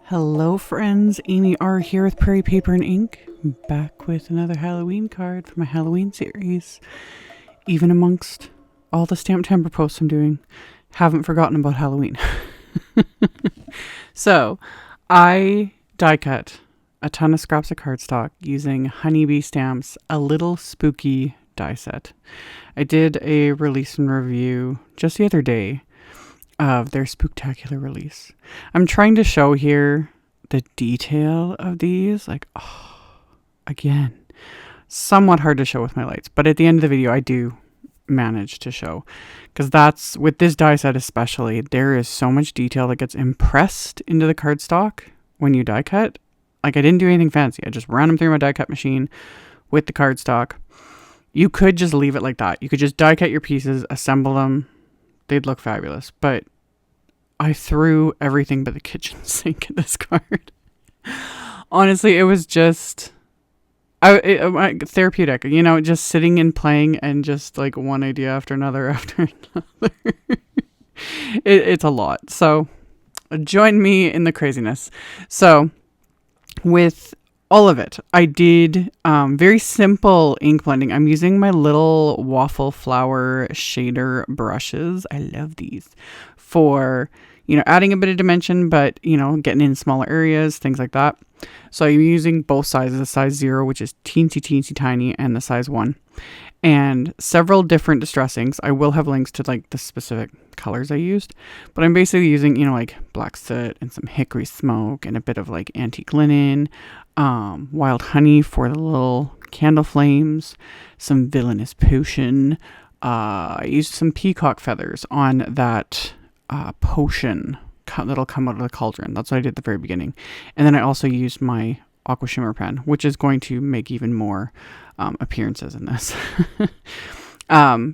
Hello friends, AmyR here with Prairie Paper and Ink, back with another Halloween card for my Halloween series. Even amongst all the Stamptember posts I'm doing, haven't forgotten about Halloween. So, I die cut a ton of scraps of cardstock using Honeybee Stamps, a little spooky die set. I did a release and review just the other day of their Spooktacular release. I'm trying to show here the detail of these, like, oh, again, somewhat hard to show with my lights, but at the end of the video I do manage to show, because that's, with this die set especially, there is so much detail that gets impressed into the cardstock when you die cut. Like, I didn't do anything fancy, I just ran them through my die cut machine with the cardstock. You could just leave it like that. You could just die cut your pieces, assemble them, they'd look fabulous, but I threw everything but the kitchen sink at this card. Honestly, it was just therapeutic, you know, just sitting and playing and just like one idea after another after another. It's a lot. So join me in the craziness. So with all of it, I did very simple ink blending. I'm using my little Waffle flower shader brushes. I love these for, you know, adding a bit of dimension, but, you know, getting in smaller areas, things like that. So I'm using both sizes, the size 0, which is teensy tiny, and the size 1. And several different distress inks. I will have links to like the specific colors I used, but I'm basically using, you know, like black soot and some hickory smoke and a bit of like antique linen, wild honey for the little candle flames, some villainous potion. I used some peacock feathers on that potion that'll come out of the cauldron. That's what I did at the very beginning. And then I also used my aqua shimmer pen, which is going to make even more appearances in this.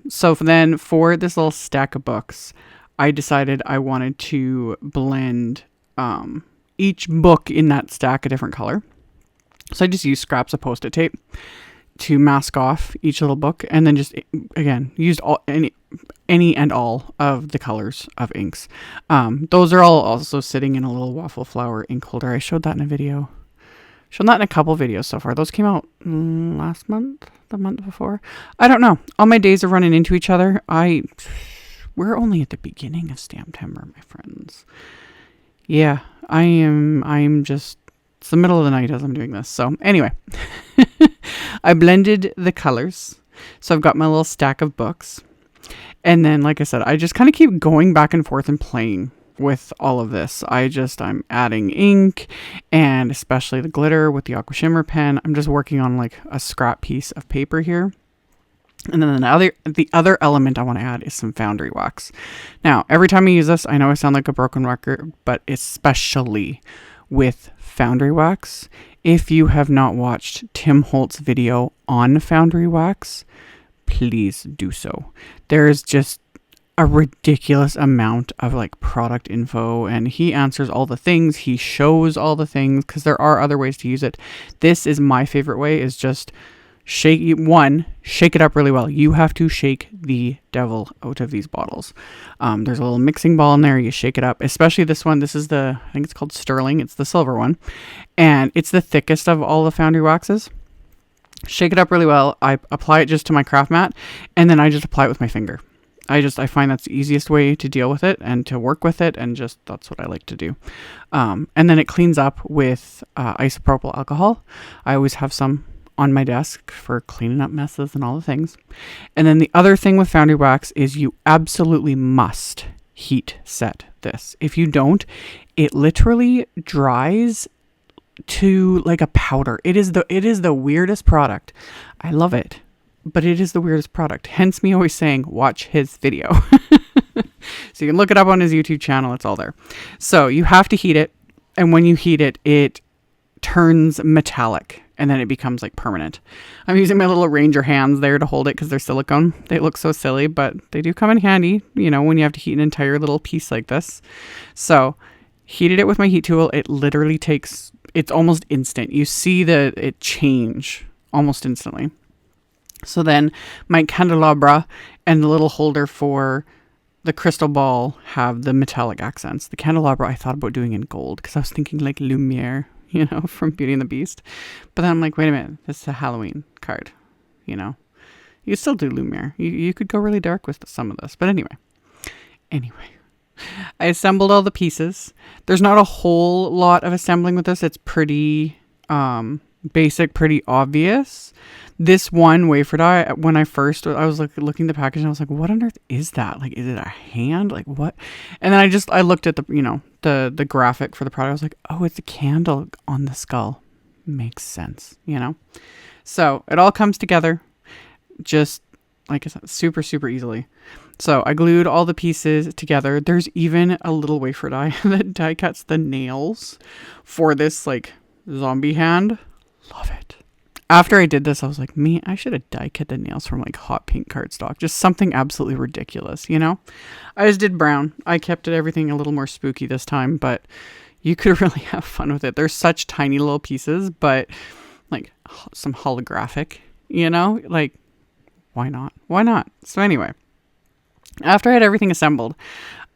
So then for this little stack of books, I decided I wanted to blend each book in that stack a different color. So I just used scraps of Post-it tape to mask off each little book, and then just, again, used any and all of the colors of inks. Those are all also sitting in a little Waffle flower ink holder. I showed that in a video. Shown that in a couple videos so far. Those came out last month, the month before. I don't know. All my days are running into each other. We're only at the beginning of Stamptember, my friends. Yeah, I'm just, it's the middle of the night as I'm doing this. So anyway, I blended the colors. So I've got my little stack of books. And then, like I said, I just kind of keep going back and forth and playing with all of this. I'm adding ink, and especially the glitter with the aqua shimmer pen. I'm just working on like a scrap piece of paper here. And then the other element I want to add is some foundry wax. Now, every time I use this, I know I sound like a broken record, but especially with foundry wax. If you have not watched Tim Holtz' video on foundry wax, please do so. There is just a ridiculous amount of like product info, and he answers all the things, he shows all the things, because there are other ways to use it. This is my favorite way, is just shake it up really well. You have to shake the devil out of these bottles. There's a little mixing ball in there, you shake it up, especially this one. This is I think it's called Sterling, it's the silver one, and it's the thickest of all the foundry waxes. Shake it up really well. I apply it just to my craft mat, and then I just apply it with my finger. I find that's the easiest way to deal with it and to work with it, and just that's what I like to do. And then it cleans up with isopropyl alcohol. I always have some on my desk for cleaning up messes and all the things. And then the other thing with foundry wax is you absolutely must heat set this. If you don't, it literally dries to like a powder. It is the weirdest product. I love it, but it is the weirdest product. Hence me always saying, watch his video. So you can look it up on his YouTube channel. It's all there. So you have to heat it. And when you heat it, it turns metallic, and then it becomes like permanent. I'm using my little Ranger hands there to hold it because they're silicone. They look so silly, but they do come in handy, you know, when you have to heat an entire little piece like this. So heated it with my heat tool. It literally takes, it's almost instant. You see it change almost instantly. So then my candelabra and the little holder for the crystal ball have the metallic accents. The candelabra I thought about doing in gold because I was thinking like Lumiere, you know, from Beauty and the Beast. But then I'm like, wait a minute, this is a Halloween card, you know. You could still do Lumiere. You could go really dark with some of this. But anyway, I assembled all the pieces. There's not a whole lot of assembling with this. It's pretty basic, pretty obvious. This one wafer die, when I was looking at the package and I was like, what on earth is that? Like, is it a hand? Like what? And then I looked at the, you know, the graphic for the product. I was like, oh, it's a candle on the skull. Makes sense, you know? So it all comes together just, like I said, super, super easily. So I glued all the pieces together. There's even a little wafer die that die cuts the nails for this like zombie hand. Love it. After I did this, I was like, I should have die cut the nails from like hot pink cardstock. Just something absolutely ridiculous, you know? I just did brown. I kept everything a little more spooky this time, but you could really have fun with it. They're such tiny little pieces, but like some holographic, you know? Like, why not? Why not? So anyway, after I had everything assembled,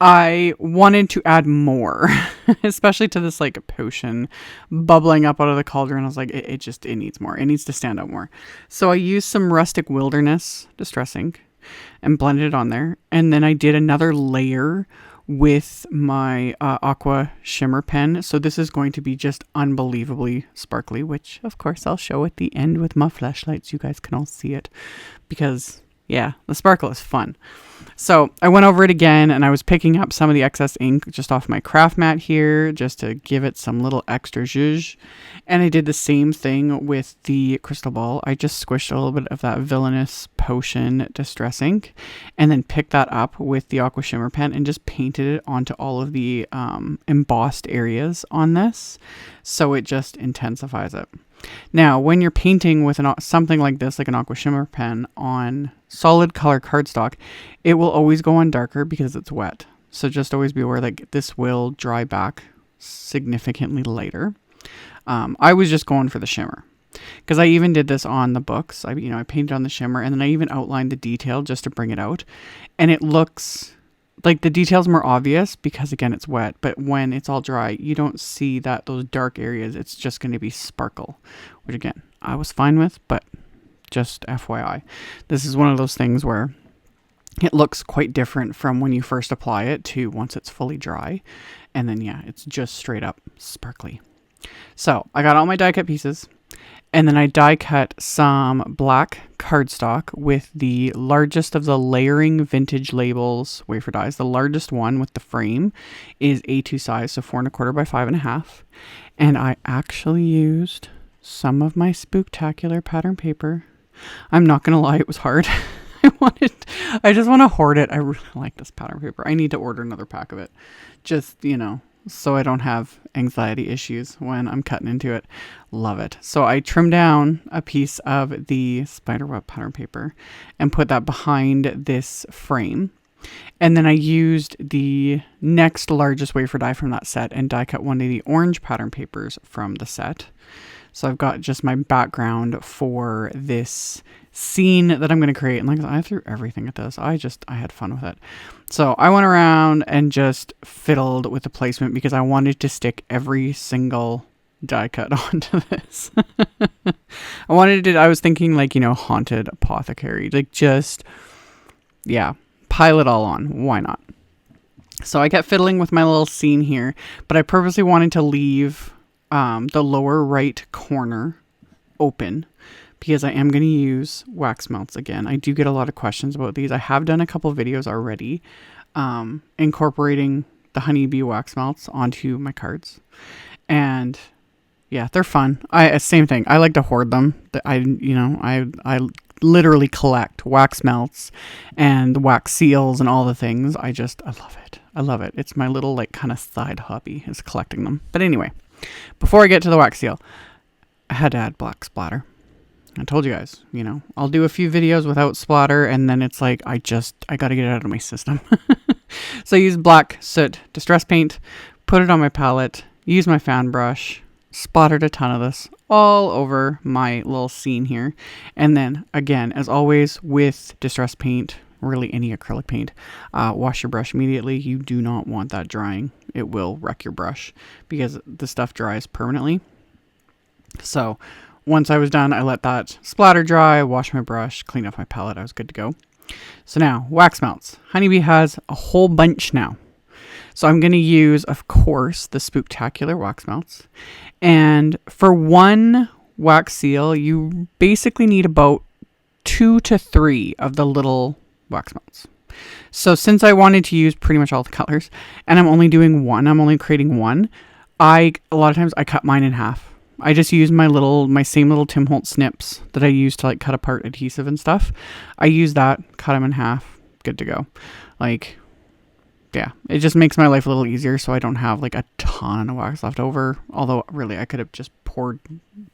I wanted to add more, especially to this like potion bubbling up out of the cauldron. I was like, it needs more. It needs to stand out more. So I used some Rustic Wilderness Distress ink and blended it on there. And then I did another layer with my aqua shimmer pen. So this is going to be just unbelievably sparkly, which of course I'll show at the end with my flashlights. You guys can all see it because yeah, the sparkle is fun. So I went over it again and I was picking up some of the excess ink just off my craft mat here just to give it some little extra zhuzh. And I did the same thing with the crystal ball. I just squished a little bit of that Villainous Potion Distress ink and then picked that up with the aqua shimmer pen and just painted it onto all of the embossed areas on this. So it just intensifies it. Now, when you're painting with something like this, like an aqua shimmer pen on solid color cardstock, it will always go on darker because it's wet. So just always be aware that this will dry back significantly later. I was just going for the shimmer because I even did this on the books. I painted on the shimmer and then I even outlined the detail just to bring it out. And it looks like the detail's more obvious because again, it's wet, but when it's all dry, you don't see those dark areas. It's just going to be sparkle, which again, I was fine with, but just FYI, this is one of those things where it looks quite different from when you first apply it to once it's fully dry. And then, yeah, it's just straight up sparkly. So I got all my die cut pieces. And then I die cut some black cardstock with the largest of the layering vintage labels wafer dies. The largest one with the frame is A2 size, so 4 1/4 by 5 1/2. And I actually used some of my Spooktacular pattern paper. I'm not going to lie, it was hard. I just want to hoard it. I really like this pattern paper. I need to order another pack of it. Just, so I don't have anxiety issues when I'm cutting into it. Love it. So I trimmed down a piece of the spiderweb pattern paper and put that behind this frame. And then I used the next largest wafer die from that set and die cut one of the orange pattern papers from the set. So I've got just my background for this scene that I'm going to create. And like I threw everything at this. I had fun with it. So I went around and just fiddled with the placement because I wanted to stick every single die cut onto this. I was thinking like, haunted apothecary, like just, yeah, pile it all on. Why not? So I kept fiddling with my little scene here, but I purposely wanted to leave the lower right corner open because I am going to use wax melts again. I do get a lot of questions about these. I have done a couple videos already incorporating the honeybee wax melts onto my cards. And yeah, they're fun. Same thing. I like to hoard them. I literally collect wax melts and wax seals and all the things. I love it. I love it. It's my little like kind of side hobby is collecting them. But anyway, before I get to the wax seal, I had to add black splatter. I told you guys, I'll do a few videos without splatter and then it's like, I got to get it out of my system. So I used black soot distress paint, put it on my palette, used my fan brush, splattered a ton of this all over my little scene here. And then again, as always with distress paint, really any acrylic paint. Wash your brush immediately. You do not want that drying. It will wreck your brush because the stuff dries permanently. So once I was done, I let that splatter dry, wash my brush, clean up my palette. I was good to go. So now, wax melts. Honeybee has a whole bunch now. So I'm going to use, of course, the Spooktacular wax melts. And for one wax seal, you basically need about 2 to 3 of the little wax melts. So since I wanted to use pretty much all the colors, and I'm only doing one, I'm only creating one, a lot of times I cut mine in half. I just use my same little Tim Holtz snips that I use to like cut apart adhesive and stuff. I use that, cut them in half, good to go. Like, yeah, it just makes my life a little easier so I don't have like a ton of wax left over. Although really I could have just poured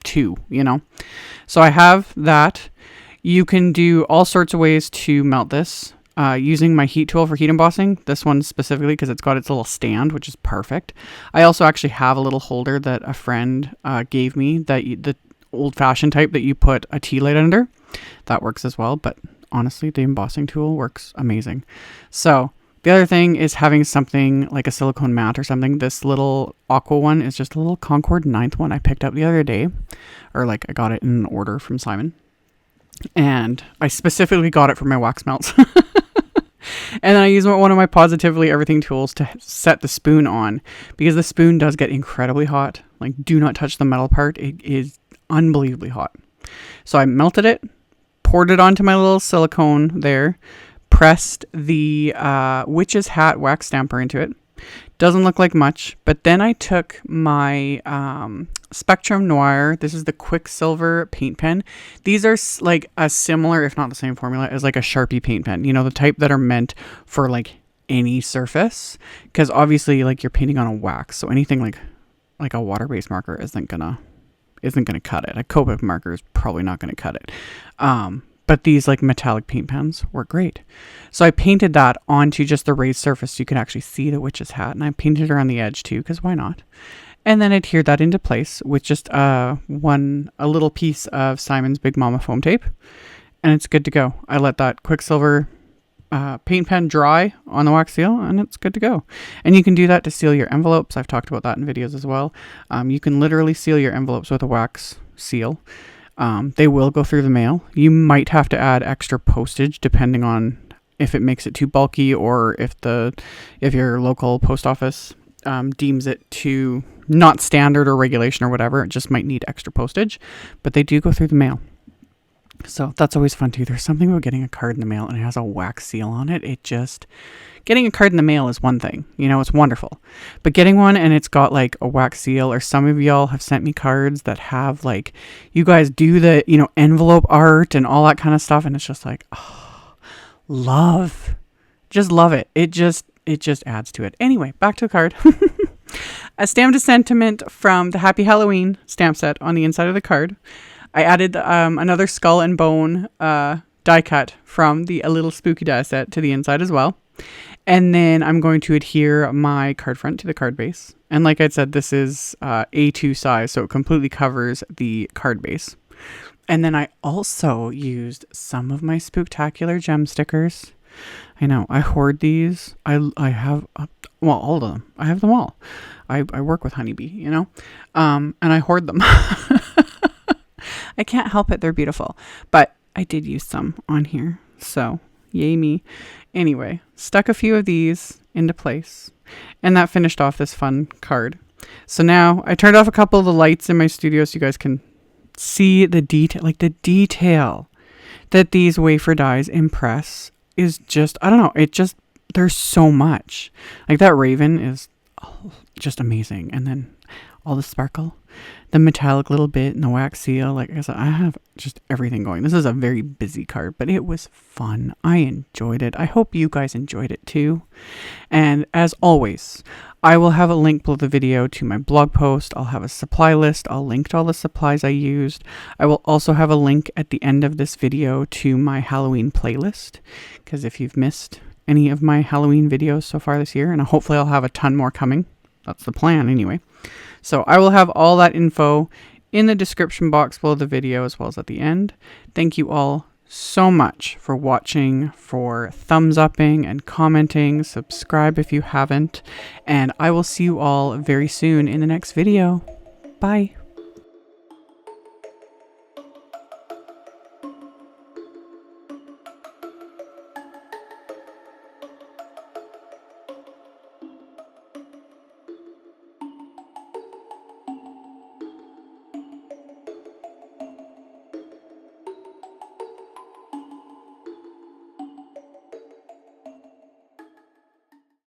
2, you know. So I have that. You can do all sorts of ways to melt this. Using my heat tool for heat embossing, this one specifically because it's got its little stand, which is perfect. I also actually have a little holder that a friend gave me, the old-fashioned type that you put a tea light under. That works as well, but honestly, the embossing tool works amazing. So the other thing is having something like a silicone mat or something. This little aqua one is just a little Concord 9th one I picked up the other day, or like I got it in an order from Simon. And I specifically got it for my wax melts. And then I use one of my Positively Everything tools to set the spoon on, because the spoon does get incredibly hot. Like, do not touch the metal part. It is unbelievably hot. So I melted it, poured it onto my little silicone there, pressed the witch's hat wax stamper into it. Doesn't look like much, but then I took my Spectrum Noir. This is the Quicksilver paint pen. These are like a similar, if not the same formula, as like a Sharpie paint pen. You know, the type that are meant for like any surface, because obviously like you're painting on a wax, so anything like a water-based marker isn't gonna cut it. A Copic marker is probably not gonna cut it. But these like metallic paint pens work great. So I painted that onto just the raised surface so you can actually see the witch's hat. And I painted her on the edge too, because why not? And then adhered that into place with just a little piece of Simon's Big Mama foam tape. And it's good to go. I let that Quicksilver paint pen dry on the wax seal, and it's good to go. And you can do that to seal your envelopes. I've talked about that in videos as well. You can literally seal your envelopes with a wax seal. They will go through the mail. You might have to add extra postage depending on if it makes it too bulky, or if your local post office deems it too not standard or regulation or whatever. It just might need extra postage, but they do go through the mail. So that's always fun too. There's something about getting a card in the mail and it has a wax seal on it. Getting a card in the mail is one thing, you know, it's wonderful. But getting one and it's got like a wax seal, or some of y'all have sent me cards that have like, you guys do the, you know, envelope art and all that kind of stuff. And it's just like, oh, just love it. It just adds to it. Anyway, back to the card. A stamped a sentiment from the Happy Halloween stamp set on the inside of the card. I added another skull and bone die cut from the A Little Spooky die set to the inside as well. And then I'm going to adhere my card front to the card base. And like I said, this is A2 size, so it completely covers the card base. And then I also used some of my Spooktacular gem stickers. I know, I hoard these. I have, all of them. I have them all. I work with Honeybee, you know, and I hoard them. I can't help it. They're beautiful. But I did use some on here. So yay me. Anyway, stuck a few of these into place. And that finished off this fun card. So now I turned off a couple of the lights in my studio so you guys can see the detail. Like the detail that these wafer dies impress is just, I don't know. There's so much. Like that raven is just amazing. And then all the sparkle, the metallic little bit, and the wax seal. Like I said, I have just everything going. This is a very busy card, but it was fun. I enjoyed it. I hope you guys enjoyed it too. And as always, I will have a link below the video to my blog post. I'll have a supply list. I'll link to all the supplies I used. I will also have a link at the end of this video to my Halloween playlist, because if you've missed any of my Halloween videos so far this year, and hopefully I'll have a ton more coming. That's the plan anyway. So I will have all that info in the description box below the video as well as at the end. Thank you all so much for watching, for thumbs upping and commenting. Subscribe if you haven't, and I will see you all very soon in the next video. Bye.